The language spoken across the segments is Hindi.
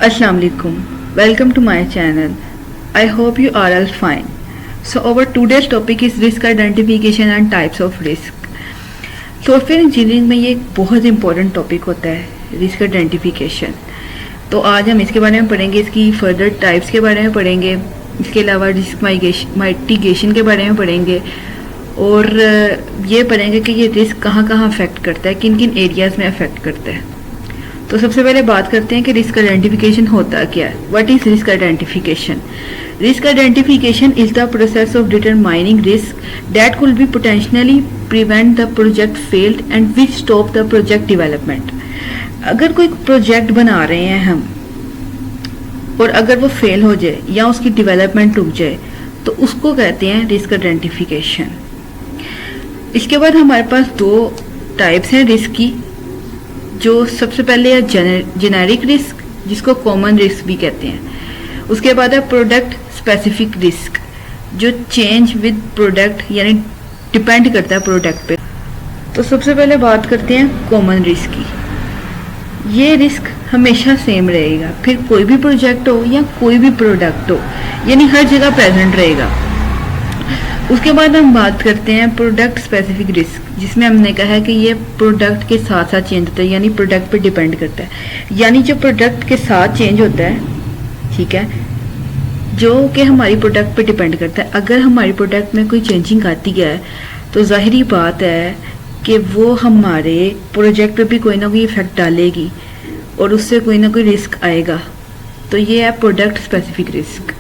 Assalamu alaikum. Welcome to my channel. I hope you are all fine. So our today's topic is risk identification and types of risk. Software engineering में ये एक बहुत इंपॉर्टेंट टॉपिक होता है रिस्क आइडेंटिफिकेशन। तो आज हम इसके बारे में पढ़ेंगे, इसकी फर्दर टाइप्स के बारे में पढ़ेंगे, इसके अलावा रिस्क माइटिगेशन के बारे में पढ़ेंगे और ये पढ़ेंगे कि ये रिस्क कहाँ कहाँ अफेक्ट करता है, किन किन एरियाज़ में अफेक्ट करता है। तो सबसे पहले बात करते हैं कि रिस्क आइडेंटिफिकेशन होता क्या है। What is risk identification? Risk identification is the process of determining risk that could be potentially prevent the project failed and which stop the project development. अगर कोई प्रोजेक्ट बना रहे हैं हम और अगर वो फेल हो जाए या उसकी डेवलपमेंट रुक जाए तो उसको कहते हैं रिस्क आइडेंटिफिकेशन। इसके बाद हमारे पास दो टाइप्स हैं रिस्क की। जो सबसे पहले है जेनेरिक रिस्क, जिसको कॉमन रिस्क भी कहते हैं। उसके बाद है प्रोडक्ट स्पेसिफिक रिस्क, जो चेंज विद प्रोडक्ट यानी डिपेंड करता है प्रोडक्ट पे। तो सबसे पहले बात करते हैं कॉमन रिस्क की। ये रिस्क हमेशा सेम रहेगा, फिर कोई भी प्रोजेक्ट हो या कोई भी प्रोडक्ट हो, यानी हर जगह प्रेजेंट रहेगा। उसके बाद हम बात करते हैं प्रोडक्ट स्पेसिफिक रिस्क, जिसमें हमने कहा है कि ये प्रोडक्ट के साथ साथ चेंज होता है, यानी प्रोडक्ट पे डिपेंड करता है। यानी जो प्रोडक्ट के साथ चेंज होता है, ठीक है, जो कि हमारी प्रोडक्ट पे डिपेंड करता है। अगर हमारी प्रोडक्ट में कोई चेंजिंग आती है तो जाहिरी बात है कि वो हमारे प्रोजेक्ट पे भी कोई ना कोई इफेक्ट डालेगी और उससे कोई ना कोई रिस्क आएगा। तो ये है प्रोडक्ट स्पेसिफिक रिस्क।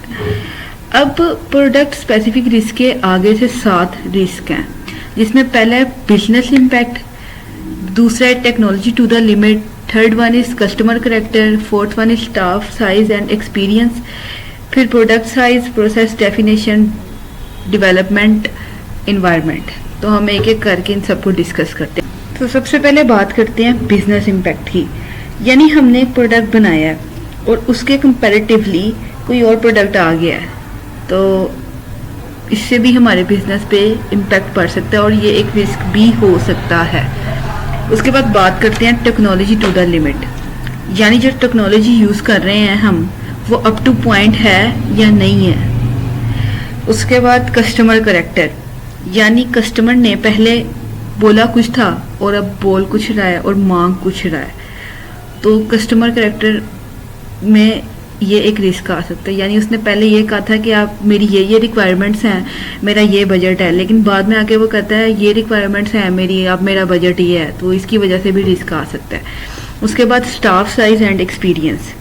अब प्रोडक्ट स्पेसिफिक रिस्क के आगे से 7 रिस्क हैं, जिसमें पहला है बिजनेस इम्पैक्ट, दूसरा है technology to the limit, third one is customer character, fourth one is staff size and experience, फिर product size, process definition, development, environment. तो हम एक एक करके इन सबको डिस्कस करते हैं। तो सबसे पहले बात करते हैं बिजनेस इम्पैक्ट की। यानी हमने एक प्रोडक्ट बनाया है और उसके कंपैरेटिवली कोई और प्रोडक्ट आ गया है, तो इससे भी हमारे बिजनेस पे इम्पैक्ट पड़ सकता है और ये एक रिस्क भी हो सकता है। उसके बाद बात करते हैं टेक्नोलॉजी टू द लिमिट, यानी जो टेक्नोलॉजी यूज़ कर रहे हैं हम वो अप टू पॉइंट है या नहीं है। उसके बाद कस्टमर करेक्टर, यानी कस्टमर ने पहले बोला कुछ था और अब बोल कुछ रहा है और मांग कुछ रहा है, तो कस्टमर करेक्टर में ये एक रिस्क आ सकता है। यानी उसने पहले ये कहा था कि आप मेरी ये रिक्वायरमेंट्स हैं, मेरा ये बजट है, लेकिन बाद में आके वो कहता है ये रिक्वायरमेंट्स हैं मेरी, अब मेरा बजट ये है, तो इसकी वजह से भी रिस्क आ सकता है। उसके बाद स्टाफ साइज एंड एक्सपीरियंस,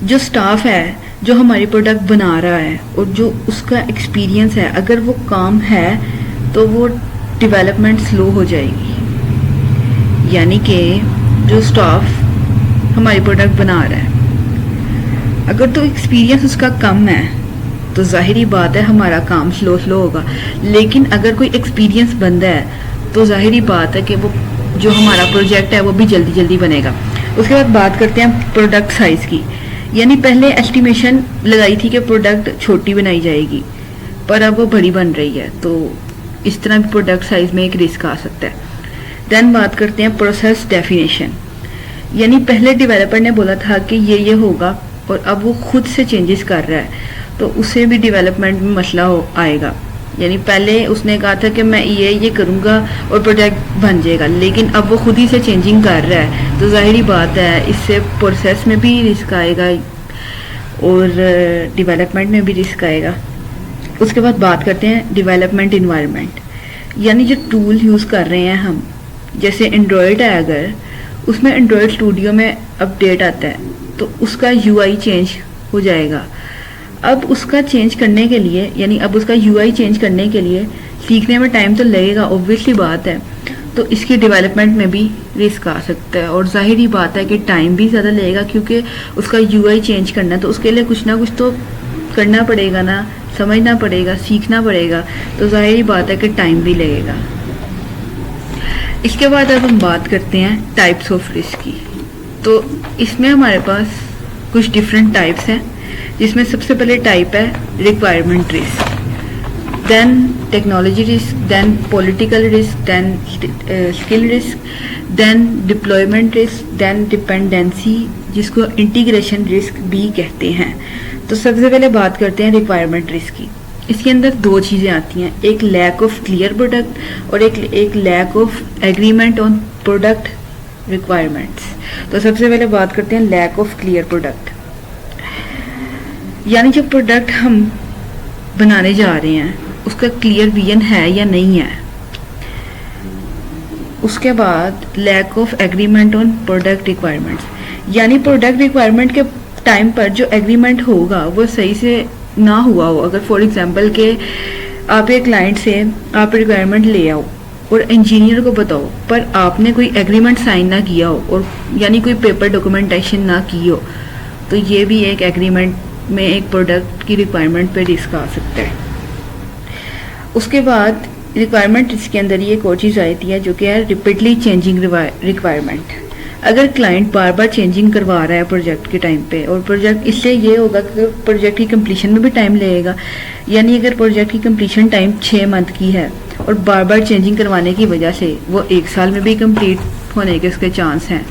जो स्टाफ है जो हमारी प्रोडक्ट बना रहा है और जो उसका एक्सपीरियंस है, अगर वो काम है तो वो डेवलपमेंट स्लो हो जाएगी। यानी कि जो स्टाफ हमारी प्रोडक्ट बना रहा है, अगर तो एक्सपीरियंस उसका कम है तो जाहिरी बात है हमारा काम स्लो होगा। लेकिन अगर कोई एक्सपीरियंस बंदा है तो जाहिरी बात है कि वो जो हमारा प्रोजेक्ट है वो भी जल्दी बनेगा। उसके बाद बात करते हैं प्रोडक्ट साइज़ की। यानी पहले एस्टिमेशन लगाई थी कि प्रोडक्ट छोटी बनाई जाएगी, पर अब वो बड़ी बन रही है, तो इस तरह भी प्रोडक्ट साइज़ में एक रिस्क आ सकता है। देन बात करते हैं प्रोसेस डेफिनेशन, यानी पहले डेवलपर ने बोला था कि ये होगा और अब वो खुद से चेंजेस कर रहा है, तो उससे भी डेवलपमेंट में मसला आएगा। यानी पहले उसने कहा था कि मैं ये करूँगा और प्रोडक्ट बन जाएगा, लेकिन अब वो खुद ही से चेंजिंग कर रहा है, तो जाहिरी बात है इससे प्रोसेस में भी रिस्क आएगा और डेवलपमेंट में भी रिस्क आएगा। उसके बाद बात करते हैं डेवलपमेंट इन्वायरमेंट, यानी जो टूल यूज़ कर रहे हैं हम, जैसे एंड्रॉयड है, अगर उसमें एंड्रॉयड स्टूडियो में अपडेट आता है तो उसका यूआई चेंज हो जाएगा। अब उसका चेंज करने के लिए, यानी अब उसका यूआई चेंज करने के लिए सीखने में टाइम तो लगेगा, ऑब्वियसली बात है, तो इसकी डेवलपमेंट में भी रिस्क आ सकता है। और जाहिर ही बात है कि टाइम भी ज़्यादा लगेगा, क्योंकि उसका यूआई चेंज करना है तो उसके लिए कुछ ना कुछ तो करना पड़ेगा ना, समझना पड़ेगा, सीखना पड़ेगा, तो जाहिर ही बात है कि टाइम भी लगेगा। इसके बाद अब हम बात करते हैं टाइप्स ऑफ रिस्क की। तो इसमें हमारे पास कुछ डिफरेंट टाइप्स हैं, जिसमें सबसे पहले टाइप है requirement risk, then technology risk, then political risk, then skill risk, then deployment risk, then dependency जिसको इंटीग्रेशन रिस्क भी कहते हैं। तो सबसे पहले बात करते हैं रिक्वायरमेंट रिस्क की। इसके अंदर दो चीज़ें आती हैं, एक लैक ऑफ क्लियर प्रोडक्ट और एक lack of agreement on product requirements. तो सबसे पहले बात करते हैं लैक ऑफ क्लियर प्रोडक्ट, यानी जो प्रोडक्ट हम बनाने जा रहे हैं उसका क्लियर विजन है या नहीं है। उसके बाद lack of agreement on product requirements, यानी प्रोडक्ट रिक्वायरमेंट के टाइम पर जो एग्रीमेंट होगा वो सही से ना हुआ हो। अगर फॉर एग्जांपल के आप एक क्लाइंट से आप रिक्वायरमेंट ले आओ और इंजीनियर को बताओ, पर आपने कोई एग्रीमेंट साइन ना किया हो, और यानी कोई पेपर डॉक्यूमेंटेशन ना की हो, तो ये भी एक एग्रीमेंट में एक प्रोडक्ट की रिक्वायरमेंट पे रिस्क आ सकता है। उसके बाद रिक्वायरमेंट इसके अंदर ये एक और चीज़ आती है जो कि है रिपीटली चेंजिंग रिक्वायरमेंट। अगर क्लाइंट बार बार चेंजिंग करवा रहा है प्रोजेक्ट के टाइम पे, और प्रोजेक्ट इससे ये होगा कि प्रोजेक्ट की कंप्लीशन में भी टाइम लगेगा, यानी अगर प्रोजेक्ट की कंप्लीशन टाइम 6 मंथ की है और बार बार चेंजिंग करवाने की वजह से वो 1 साल में भी कंप्लीट होने के उसके चांस हैं।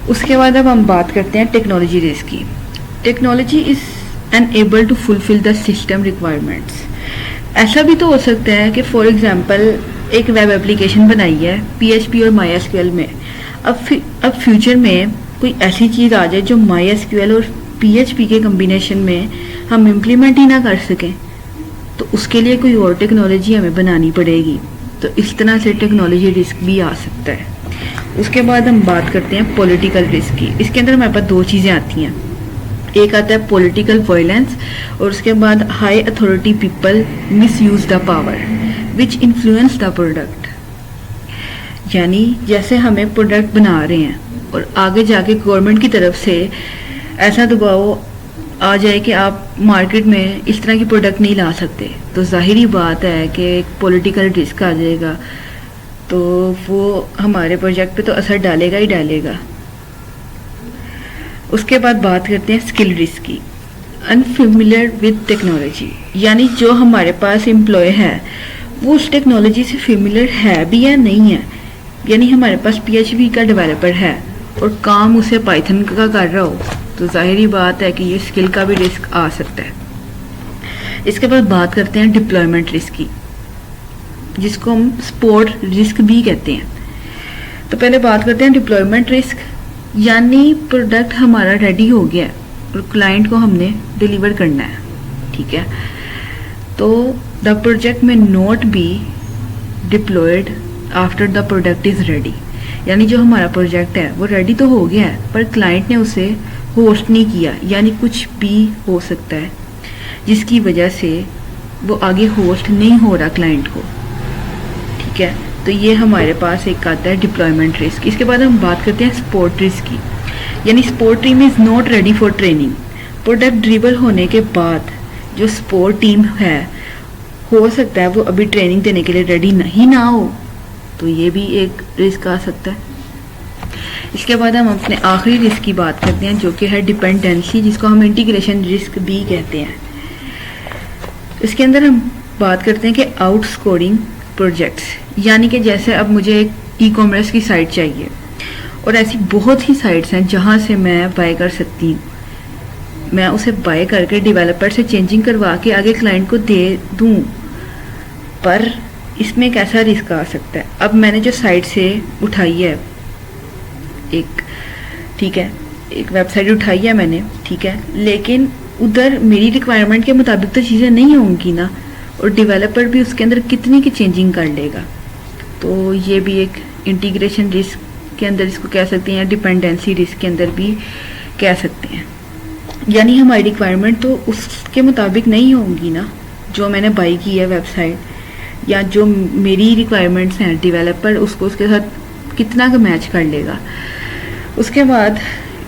उसके बाद अब हम बात करते हैं टेक्नोलॉजी रिस्क की। Technology is unable to fulfil the system requirements. ऐसा भी तो हो सकता है कि फॉर एग्जांपल एक वेब एप्लीकेशन बनाई है PHP और MySQL में, अब फ्यूचर में कोई ऐसी चीज़ आ जाए जो MySQL और PHP के कम्बिनेशन में हम इम्प्लीमेंट ही ना कर सकें, तो उसके लिए कोई और टेक्नोलॉजी हमें बनानी पड़ेगी। तो इस तरह से टेक्नोलॉजी रिस्क भी आ सकता है। उसके बाद हम बात करते हैं पॉलिटिकल रिस्क की। इसके अंदर हमारे पास दो चीज़ें आती हैं, एक आता है पॉलिटिकल वायलेंस और उसके बाद high authority people miss use the power which influence the product. यानी जैसे हमें प्रोडक्ट बना रहे हैं और आगे जाके गवर्नमेंट की तरफ से ऐसा दबाव आ जाए कि आप मार्केट में इस तरह की प्रोडक्ट नहीं ला सकते, तो जाहिर ही बात है कि एक पॉलिटिकल रिस्क आ जाएगा, तो वो हमारे प्रोजेक्ट पे तो असर डालेगा ही डालेगा। उसके बाद बात करते हैं स्किल रिस्क की। अनफेमिलियर विद टेक्नोलॉजी, यानी जो हमारे पास एम्प्लॉय है वो उस टेक्नोलॉजी से फेमिलियर है भी या नहीं है। यानी हमारे पास PHP का डेवलपर है और काम उसे पाइथन का कर रहा हो, तो जाहिर बात है कि ये स्किल का भी रिस्क आ सकता है। इसके बाद बात करते हैं डिप्लॉयमेंट रिस्क की, जिसको हम सपोर्ट रिस्क भी कहते हैं। तो पहले बात करते हैं डिप्लॉयमेंट रिस्क, यानी प्रोडक्ट हमारा रेडी हो गया और क्लाइंट को हमने डिलीवर करना है, ठीक है, तो द प्रोजेक्ट में not be diploid after the product is ready. यानी जो हमारा प्रोजेक्ट है वो रेडी तो हो गया है पर क्लाइंट ने उसे होस्ट नहीं किया, यानी कुछ भी हो सकता है जिसकी वजह से वो आगे होस्ट नहीं हो रहा क्लाइंट को, ठीक है। तो ये हमारे पास एक आता है डिप्लॉयमेंट रिस्क। इसके बाद हम बात करते हैं सपोर्ट रिस्क की, यानी support team is not ready for training. Product deliver होने के बाद जो सपोर्ट टीम है हो सकता है वो अभी ट्रेनिंग देने के लिए रेडी नहीं ना हो, तो ये भी एक रिस्क आ सकता है। इसके बाद हम अपने आखिरी रिस्क की बात करते हैं जो कि है डिपेंडेंसी, जिसको हम इंटीग्रेशन रिस्क भी कहते हैं। इसके अंदर हम बात करते हैं कि आउटस्कोरिंग प्रोजेक्ट्स, यानी कि जैसे अब मुझे एक ई-कॉमर्स की साइट चाहिए और ऐसी बहुत ही साइट्स हैं जहाँ से मैं बाय कर सकती हूँ, मैं उसे बाय करके डेवलपर से चेंजिंग करवा के आगे क्लाइंट को दे दूँ, पर इसमें एक ऐसा रिस्क आ सकता है। अब मैंने जो साइट से उठाई है एक, ठीक है, एक वेबसाइट उठाई है मैंने, ठीक है, लेकिन उधर मेरी रिक्वायरमेंट के मुताबिक तो चीज़ें नहीं होंगी ना, और डेवलपर भी उसके अंदर कितनी की चेंजिंग कर लेगा, तो ये भी एक इंटीग्रेशन रिस्क के अंदर इसको कह सकते हैं, डिपेंडेंसी रिस्क के अंदर भी कह सकते हैं। यानी हमारी रिक्वायरमेंट तो उसके मुताबिक नहीं होंगी ना जो मैंने बाई की है वेबसाइट, या जो मेरी रिक्वायरमेंट्स हैं डेवलपर उसको उसके साथ कितना का मैच कर लेगा। उसके बाद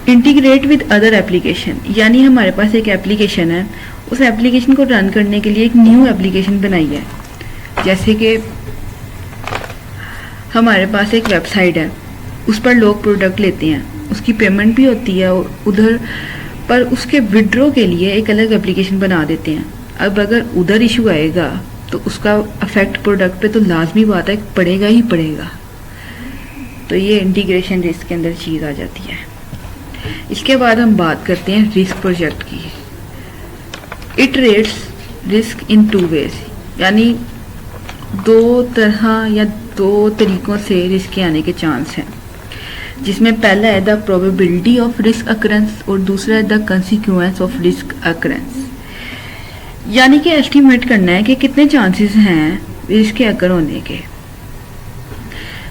इंटीग्रेट विद अदर एप्लीकेशन, यानी हमारे पास एक एप्लीकेशन है, उस एप्लीकेशन को रन करने के लिए एक न्यू एप्लीकेशन बनाई है। जैसे कि हमारे पास एक वेबसाइट है, उस पर लोग प्रोडक्ट लेते हैं, उसकी पेमेंट भी होती है उधर, पर उसके विड्रॉ के लिए एक अलग एप्लीकेशन बना देते हैं। अब अगर उधर इशू आएगा तो उसका अफेक्ट प्रोडक्ट पे तो लाजमी बात है पड़ेगा ही पड़ेगा। तो ये इंटीग्रेशन रिस्क के अंदर चीज़ आ जाती है। इसके बाद हम बात करते हैं रिस्क प्रोजेक्ट की। It rates risk in two ways, यानी दो तरह या दो तरीकों से रिस्क के आने के चांस हैं, जिसमें पहला है the probability of risk occurrence और दूसरा है the consequence of risk occurrence. यानी कि एस्टिमेट करना है कि कितने चांसेस हैं रिस्क के अकर होने के।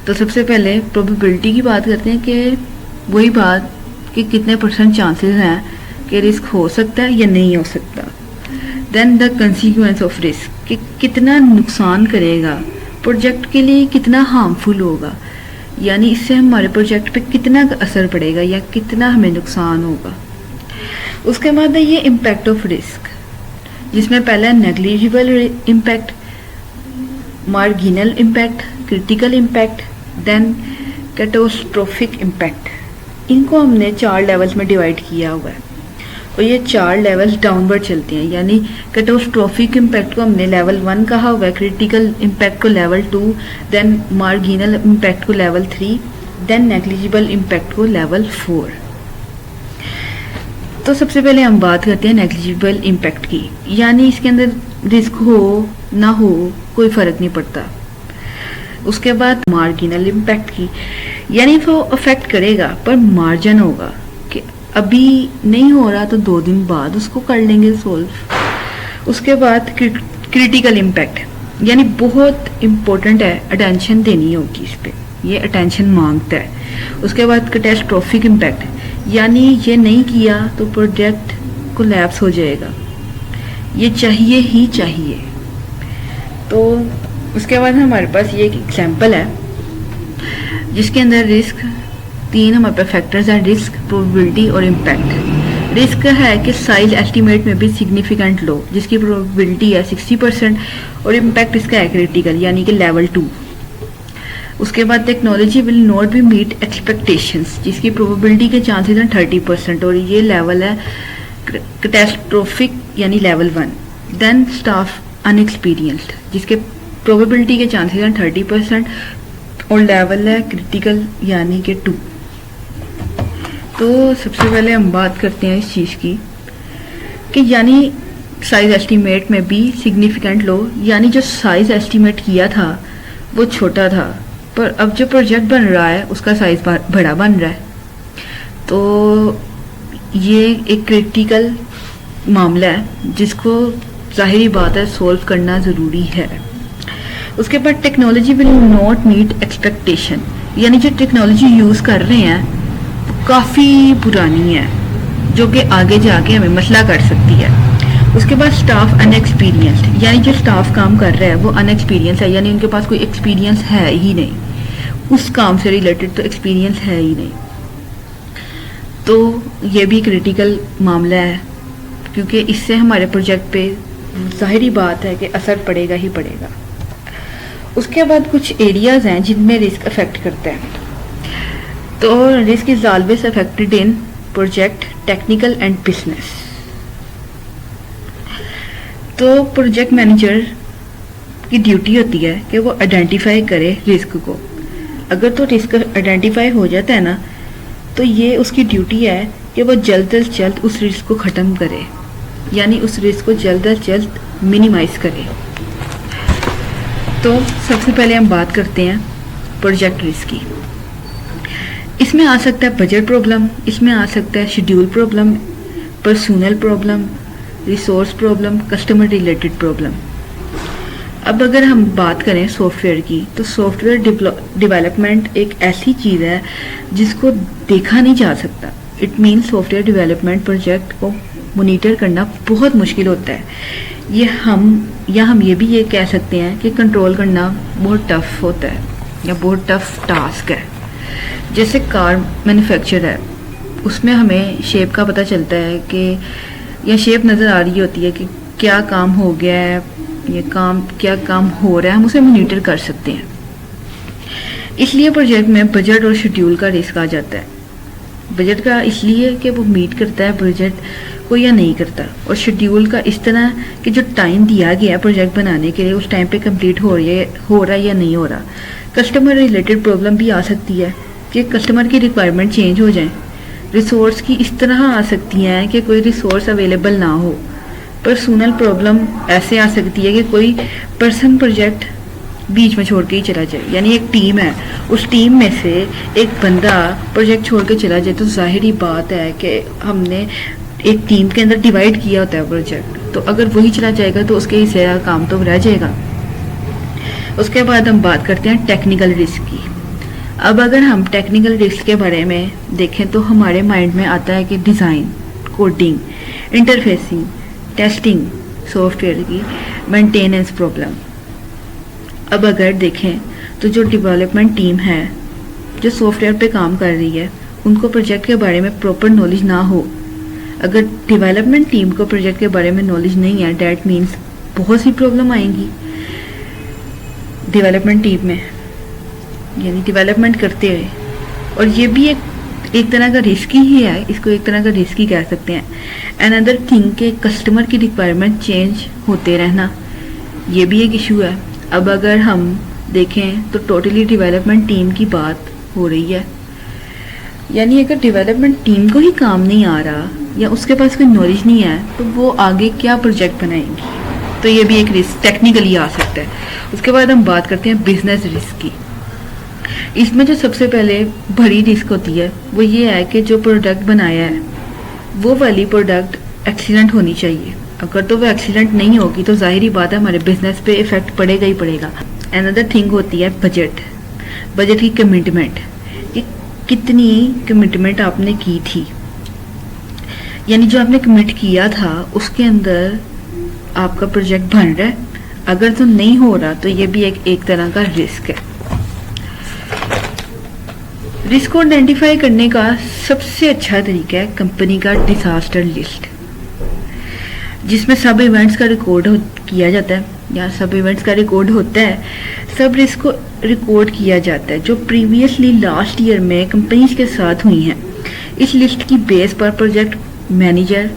तो सबसे पहले प्रोबेबिलिटी की बात करते हैं कि वही बात कि कितने % चांसेस हैं कि रिस्क हो सकता है या नहीं हो सकता। Then the consequence of risk, कि कितना नुकसान करेगा प्रोजेक्ट के लिए, कितना हार्मफुल होगा, यानी इससे हमारे प्रोजेक्ट पे कितना असर पड़ेगा या कितना हमें नुकसान होगा। उसके बाद है ये इम्पैक्ट ऑफ रिस्क, जिसमें पहला है negligible impact, marginal impact, critical impact, then catastrophic impact. इनको हमने 4 लेवल्स में डिवाइड किया हुआ है और ये 4 लेवल्स डाउनवर्ड चलते हैं। यानी कैटास्ट्रोफिक इम्पैक्ट को हमने लेवल 1 कहा हुआ है, क्रिटिकल इम्पैक्ट को लेवल 2, देन मार्जिनल इम्पैक्ट को लेवल 3, देन नेग्लिजिबल इम्पैक्ट को लेवल 4। तो सबसे पहले हम बात करते हैं नेग्लिजिबल इम्पैक्ट की, यानी इसके अंदर रिस्क हो ना हो कोई फर्क नहीं पड़ता। उसके बाद मार्जिनल इम्पैक्ट की, यानी वो अफेक्ट करेगा पर मार्जिन होगा कि अभी नहीं हो रहा तो 2 दिन बाद उसको कर लेंगे सोल्व। उसके बाद क्रिटिकल इम्पैक्ट, यानी बहुत इम्पोर्टेंट है, अटेंशन देनी होगी इस पर, ये अटेंशन मांगता है। उसके बाद कैटास्ट्रोफिक इम्पैक्ट, यानी ये नहीं किया तो प्रोजेक्ट कोलैप्स हो जाएगा, ये चाहिए ही चाहिए। तो उसके बाद हमारे पास ये एक एग्जाम्पल है जिसके अंदर रिस्क 3 हमारे पास फैक्टर्स हैं, रिस्क, प्रोबेबिलिटी और इम्पैक्ट। रिस्क है कि साइज एस्टीमेट में भी सिग्निफिकेंट लो, जिसकी प्रोबेबिलिटी है 60%, और इम्पैक्ट इसका है क्रिटिकल, यानी कि लेवल 2। उसके बाद technology will not be meet expectations, जिसकी प्रोबेबिलिटी के चांसेस हैं 30%, और ये लेवल है कैटास्ट्रोफिक यानी लेवल 1। देन स्टाफ अनएक्सपीरियंस्ड, जिसके प्रोबेबिलिटी के चांसेस हैं 30% और लेवल है क्रिटिकल यानी कि 2। तो सबसे पहले हम बात करते हैं इस चीज़ की कि यानी साइज एस्टीमेट में भी सिग्निफिकेंट लो, यानी जो साइज एस्टीमेट किया था वो छोटा था, पर अब जो प्रोजेक्ट बन रहा है उसका साइज बड़ा बन रहा है। तो ये एक क्रिटिकल मामला है जिसको जाहिरी बात है सॉल्व करना ज़रूरी है। उसके बाद technology will not meet expectation, यानी जो टेक्नोलॉजी यूज़ कर रहे हैं काफ़ी पुरानी है जो कि आगे जाके हमें मसला कर सकती है। उसके बाद स्टाफ अनएक्सपीरियंस्ड, यानी जो स्टाफ काम कर रहा है वो अनएक्सपीरियंस है, यानी उनके पास कोई एक्सपीरियंस है ही नहीं, उस काम से रिलेटेड तो एक्सपीरियंस है ही नहीं। तो ये भी क्रिटिकल मामला है क्योंकि इससे हमारे प्रोजेक्ट पे जाहिरी बात है कि असर पड़ेगा ही पड़ेगा। उसके बाद कुछ एरियाज़ हैं जिनमें रिस्क अफेक्ट करता है। तो risk is always affected in project, technical and business. तो प्रोजेक्ट मैनेजर की ड्यूटी होती है कि वो आइडेंटिफाई करे रिस्क को। अगर तो रिस्क आइडेंटिफाई हो जाता है ना तो ये उसकी ड्यूटी है कि वो जल्द से जल्द उस रिस्क को ख़त्म करे, यानी उस रिस्क को जल्द से जल्द मिनिमाइज करे। तो सबसे पहले हम बात करते हैं प्रोजेक्ट रिस्क की। इसमें आ सकता है बजट प्रॉब्लम, इसमें आ सकता है schedule problem, personal problem, resource problem, customer related problem. अब अगर हम बात करें सॉफ्टवेयर की तो सॉफ्टवेयर डेवलपमेंट एक ऐसी चीज़ है जिसको देखा नहीं जा सकता। It mean software development project को मोनीटर करना बहुत मुश्किल होता है। हम ये भी ये कह सकते हैं कि कंट्रोल करना बहुत टफ होता है या बहुत टफ टास्क है। जैसे कार मैन्युफैक्चर है, उसमें हमें शेप का पता चलता है कि या शेप नज़र आ रही होती है कि क्या काम हो गया है, क्या काम हो रहा है, हम उसे मॉनिटर कर सकते हैं। इसलिए प्रोजेक्ट में बजट और शेड्यूल का रिस्क आ जाता है। बजट का इसलिए कि वो मीट करता है प्रोजेक्ट को या नहीं करता, और शेड्यूल का इस तरह कि जो टाइम दिया गया है प्रोजेक्ट बनाने के लिए उस टाइम पे कंप्लीट हो रहा है या नहीं हो रहा। कस्टमर रिलेटेड प्रॉब्लम भी आ सकती है कि कस्टमर की रिक्वायरमेंट चेंज हो जाए, रिसोर्स की इस तरह आ सकती हैं कि कोई रिसोर्स अवेलेबल ना हो। पर्सनल प्रॉब्लम ऐसे आ सकती है कि कोई पर्सन प्रोजेक्ट बीच में छोड़ के ही चला जाए, यानी एक टीम है, उस टीम में से एक बंदा प्रोजेक्ट छोड़ के चला जाए, तो जाहिर बात है कि हमने एक टीम के अंदर डिवाइड किया होता है प्रोजेक्ट, तो अगर वही चला जाएगा तो उसके हिस्से का काम तो रह जाएगा। उसके बाद हम बात करते हैं टेक्निकल रिस्क की। अब अगर हम टेक्निकल रिस्क के बारे में देखें तो हमारे माइंड में आता है कि design, coding, interfacing, testing, software की मेंटेनेंस प्रॉब्लम। अब अगर देखें तो जो डेवलपमेंट टीम है जो सॉफ्टवेयर पे काम कर रही है, उनको प्रोजेक्ट के बारे में प्रॉपर नॉलेज ना हो, अगर डेवलपमेंट टीम को प्रोजेक्ट के बारे में नॉलेज नहीं है, डैट मीन्स बहुत सी प्रॉब्लम आएंगी डेवलपमेंट टीम में, यानी डेवलपमेंट करते हुए। और ये भी एक तरह का रिस्क ही है, इसको एक तरह का रिस्क ही कह सकते हैं। अनदर थिंग के कस्टमर की रिक्वायरमेंट चेंज होते रहना, ये भी एक इशू है। अब अगर हम देखें तो टोटली डेवलपमेंट टीम की बात हो रही है, यानी अगर डेवलपमेंट टीम को ही काम नहीं आ रहा या उसके पास कोई नॉलेज नहीं है तो वो आगे क्या प्रोजेक्ट बनाएंगी, तो ये भी एक रिस्क टेक्निकली आ सकता है। उसके बाद हम बात करते हैं बिजनेस रिस्क की। इसमें जो सबसे पहले बड़ी रिस्क होती है वो ये है कि जो प्रोडक्ट बनाया है वो वाली प्रोडक्ट एक्सीलेंट होनी चाहिए। अगर तो वो एक्सीलेंट नहीं होगी तो जाहिर बात है हमारे बिजनेस पे इफेक्ट पड़ेगा ही पड़ेगा। अनदर थिंग होती है बजट की कमिटमेंट, कि कितनी कमिटमेंट आपने की थी, यानी जो आपने कमिट किया था उसके अंदर आपका प्रोजेक्ट बन रहा है, अगर तो नहीं हो रहा तो ये भी एक तरह का रिस्क है। रिस्क को आइडेंटिफाई करने का सबसे अच्छा तरीका है कंपनी का डिजास्टर लिस्ट, जिसमें सब इवेंट्स का रिकॉर्ड किया जाता है, या सब इवेंट्स का रिकॉर्ड होता है, सब रिस्क को रिकॉर्ड किया जाता है जो प्रीवियसली लास्ट ईयर में कंपनीज के साथ हुई हैं। इस लिस्ट की बेस पर प्रोजेक्ट मैनेजर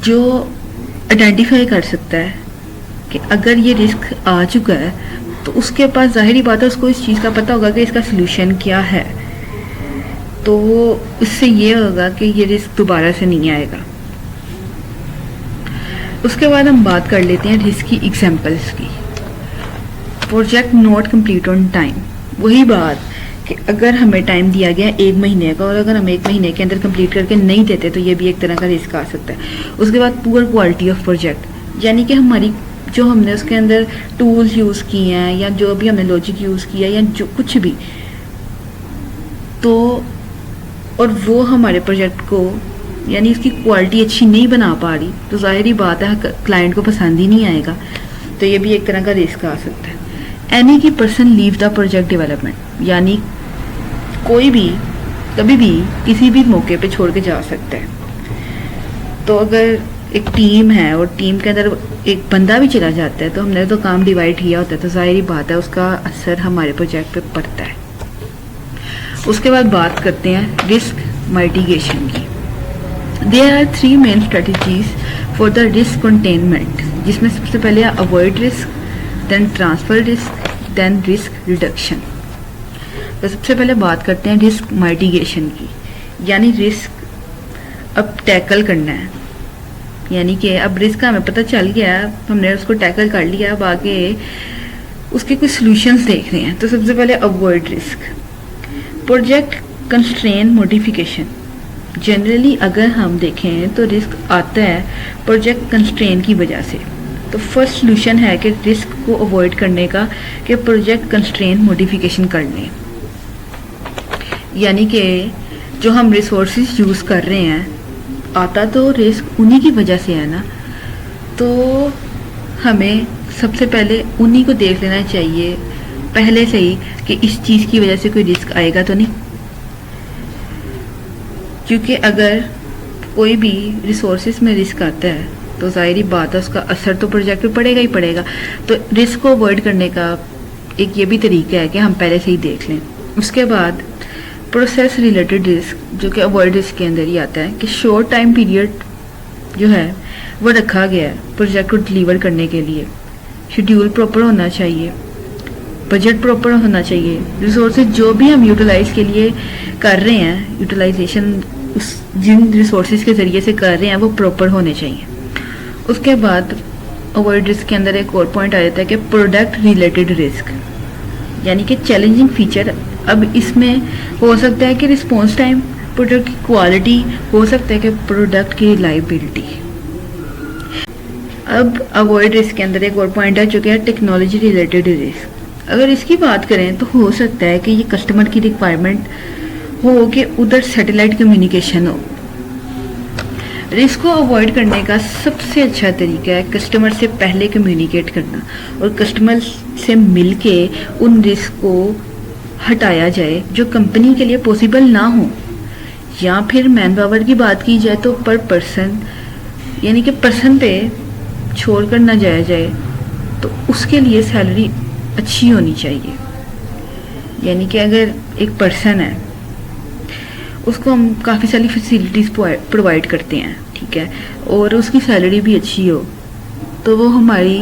जो आइडेंटिफाई कर सकता है कि अगर ये रिस्क आ चुका है तो उसके पास जाहिर बात है उसको इस चीज़ का पता होगा कि इसका सलूशन क्या है, तो उससे ये होगा कि ये रिस्क दोबारा से नहीं आएगा। उसके बाद हम बात कर लेते हैं रिस्क की एग्जांपल्स की। Project not complete on time, वही बात कि अगर हमें टाइम दिया गया 1 महीने का और अगर हम 1 महीने के अंदर कंप्लीट करके नहीं देते तो ये भी एक तरह का रिस्क आ सकता है। उसके बाद पुअर क्वालिटी ऑफ प्रोजेक्ट, यानी कि हमारी जो हमने उसके अंदर टूल्स यूज़ किए हैं या जो भी हमने लॉजिक यूज़ किया या जो कुछ भी, तो और वो हमारे प्रोजेक्ट को यानी उसकी क्वालिटी अच्छी नहीं बना पा रही, तो जाहिर ही बात है क्लाइंट को पसंद ही नहीं आएगा, तो ये भी एक तरह का रिस्क आ सकता है। एनी की person leave the project development, यानी कोई भी कभी भी किसी भी मौके पे छोड़ के जा सकता है। तो अगर एक टीम है और टीम के अंदर एक बंदा भी चला जाता है तो हमने तो काम डिवाइड किया होता है, तो जाहिर बात है उसका असर हमारे प्रोजेक्ट पे पड़ता है। उसके बाद बात करते हैं रिस्क माइटिगेशन की। There are 3 main strategies for the risk containment, जिसमें सबसे पहले avoid risk, then transfer risk, then risk reduction. तो सबसे पहले बात करते हैं रिस्क माइटिगेशन की, यानी रिस्क अब टैकल करना है, यानी कि अब रिस्क हमें पता चल गया, हमने उसको टैकल कर लिया, अब आगे उसके कुछ सॉल्यूशंस देख रहे हैं। तो सबसे पहले avoid risk, project constrain modification. Generally अगर हम देखें तो रिस्क आता है प्रोजेक्ट कंस्ट्रेन की वजह से, तो फर्स्ट सॉल्यूशन है कि रिस्क को अवॉइड करने का कि प्रोजेक्ट कंस्ट्रेन मॉडिफिकेशन कर लें, यानी कि जो हम रिसोर्सेज यूज़ कर रहे हैं आता तो रिस्क उन्हीं की वजह से है ना, तो हमें सबसे पहले उन्हीं को देख लेना चाहिए पहले से ही कि इस चीज़ की वजह से कोई रिस्क आएगा तो नहीं, क्योंकि अगर कोई भी रिसोर्सेज में रिस्क आता है तो ज़ाहिर बात है उसका असर तो प्रोजेक्ट पे पड़ेगा ही पड़ेगा। तो रिस्क को अवॉइड करने का एक ये भी तरीका है कि हम पहले से ही देख लें। उसके बाद प्रोसेस रिलेटेड रिस्क, जो कि अवॉइड रिस्क के अंदर ही आता है, कि शॉर्ट टाइम पीरियड जो है वो रखा गया है प्रोजेक्ट को डिलीवर करने के लिए, शेड्यूल प्रॉपर होना चाहिए, बजट प्रॉपर होना चाहिए, रिसोर्सेज जो भी हम यूटिलाइज के लिए कर रहे हैं, यूटिलाइजेशन उस जिन रिसोर्सेज के ज़रिए से कर रहे हैं वो प्रॉपर होने चाहिए। उसके बाद अवॉइड रिस्क के अंदर एक और पॉइंट आ जाता है कि प्रोडक्ट रिलेटेड रिस्क, यानी कि चैलेंजिंग फीचर। अब इसमें हो सकता है कि रिस्पॉन्स टाइम, प्रोडक्ट की क्वालिटी, हो सकता है कि प्रोडक्ट की रिलायबिलिटी। अब अवॉइड रिस्क के अंदर एक और पॉइंट है जो कि है टेक्नोलॉजी रिलेटेड रिस्क। अगर इसकी बात करें तो हो सकता है कि ये कस्टमर की रिक्वायरमेंट हो कि उधर सैटेलाइट कम्युनिकेशन हो। रिस्क को अवॉइड करने का सबसे अच्छा तरीका है कस्टमर से पहले कम्युनिकेट करना और कस्टमर से मिलके उन रिस्क को हटाया जाए जो कंपनी के लिए पॉसिबल ना हो। या फिर मैन पावर की बात की जाए तो पर पर्सन, यानी कि पर्सन पे छोड़ कर ना जाया जाए, तो उसके लिए सैलरी अच्छी होनी चाहिए। यानी कि अगर एक पर्सन है उसको हम काफ़ी सारी फैसिलिटीज़ प्रोवाइड करते हैं, ठीक है, और उसकी सैलरी भी अच्छी हो, तो वो हमारी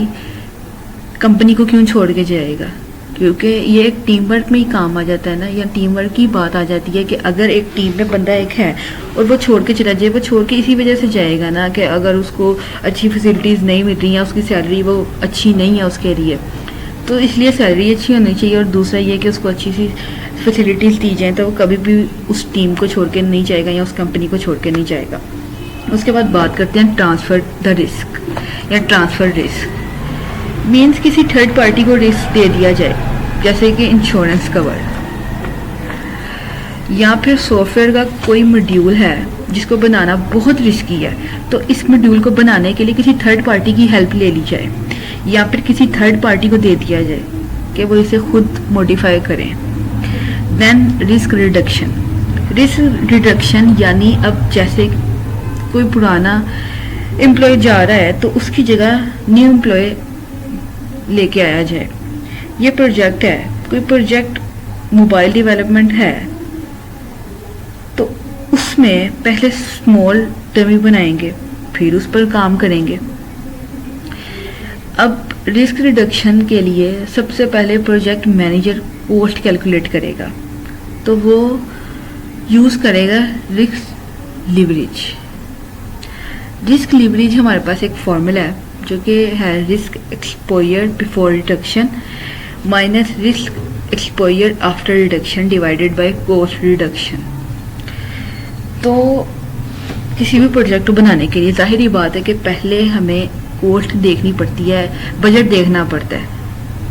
कंपनी को क्यों छोड़ के जाएगा? क्योंकि ये एक टीम वर्क में ही काम आ जाता है ना, या टीम वर्क की बात आ जाती है कि अगर एक टीम में बंदा एक है और वो छोड़ के चला जाए, वो छोड़ के इसी वजह से जाएगा ना कि अगर उसको अच्छी फैसिलिटीज़ नहीं मिल रही हैं, उसकी सैलरी वो अच्छी नहीं है उसके लिए, तो इसलिए सैलरी अच्छी होनी चाहिए। और दूसरा ये कि उसको अच्छी सी फैसिलिटीज़ दी जाए, तो वो कभी भी उस टीम को छोड़ के नहीं जाएगा या उस कंपनी को छोड़ के नहीं जाएगा। उसके बाद बात करते हैं ट्रांसफ़र द रिस्क या ट्रांसफ़र रिस्क। मीन्स किसी थर्ड पार्टी को रिस्क दे दिया जाए, जैसे कि इंश्योरेंस कवर, या फिर सॉफ्टवेयर का कोई मॉड्यूल है जिसको बनाना बहुत रिस्की है, तो इस मॉड्यूल को बनाने के लिए किसी थर्ड पार्टी की हेल्प ले ली जाए या फिर किसी थर्ड पार्टी को दे दिया जाए कि वो इसे खुद मॉडिफाई करें। Then risk reduction. Risk reduction यानी अब जैसे कोई पुराना एम्प्लॉय जा रहा है तो उसकी जगह न्यू एम्प्लॉय लेके आया जाए। ये प्रोजेक्ट है, कोई प्रोजेक्ट मोबाइल डेवलपमेंट है, तो उसमें पहले स्मॉल डमी बनाएंगे, फिर उस पर काम करेंगे। अब रिस्क रिडक्शन के लिए सबसे पहले प्रोजेक्ट मैनेजर कॉस्ट कैलकुलेट करेगा, तो वो यूज़ करेगा रिस्क लिवरेज। रिस्क लिवरेज हमारे पास एक फॉर्मूला है जो कि है risk exposure before reduction minus risk exposure after reduction divided by cost reduction. तो किसी भी प्रोजेक्ट को बनाने के लिए जाहिर बात है कि पहले हमें कॉस्ट देखनी पड़ती है, बजट देखना पड़ता है,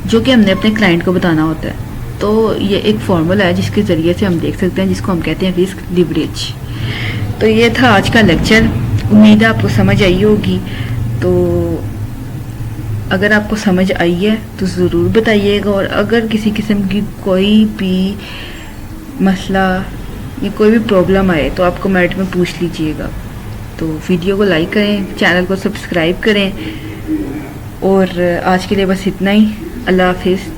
जो कि हमने अपने क्लाइंट को बताना होता है। तो ये एक फॉर्मूला है जिसके ज़रिए से हम देख सकते हैं, जिसको हम कहते हैं रिस्क लिवरेज। तो ये था आज का लेक्चर, उम्मीद है आपको समझ आई होगी। तो अगर आपको समझ आई है तो ज़रूर बताइएगा, और अगर किसी किस्म की कोई भी मसला या कोई भी प्रॉब्लम आए तो आप कमेंट में पूछ लीजिएगा। तो वीडियो को लाइक करें, चैनल को सब्सक्राइब करें, और आज के लिए बस इतना ही। अल्लाह हाफिज़।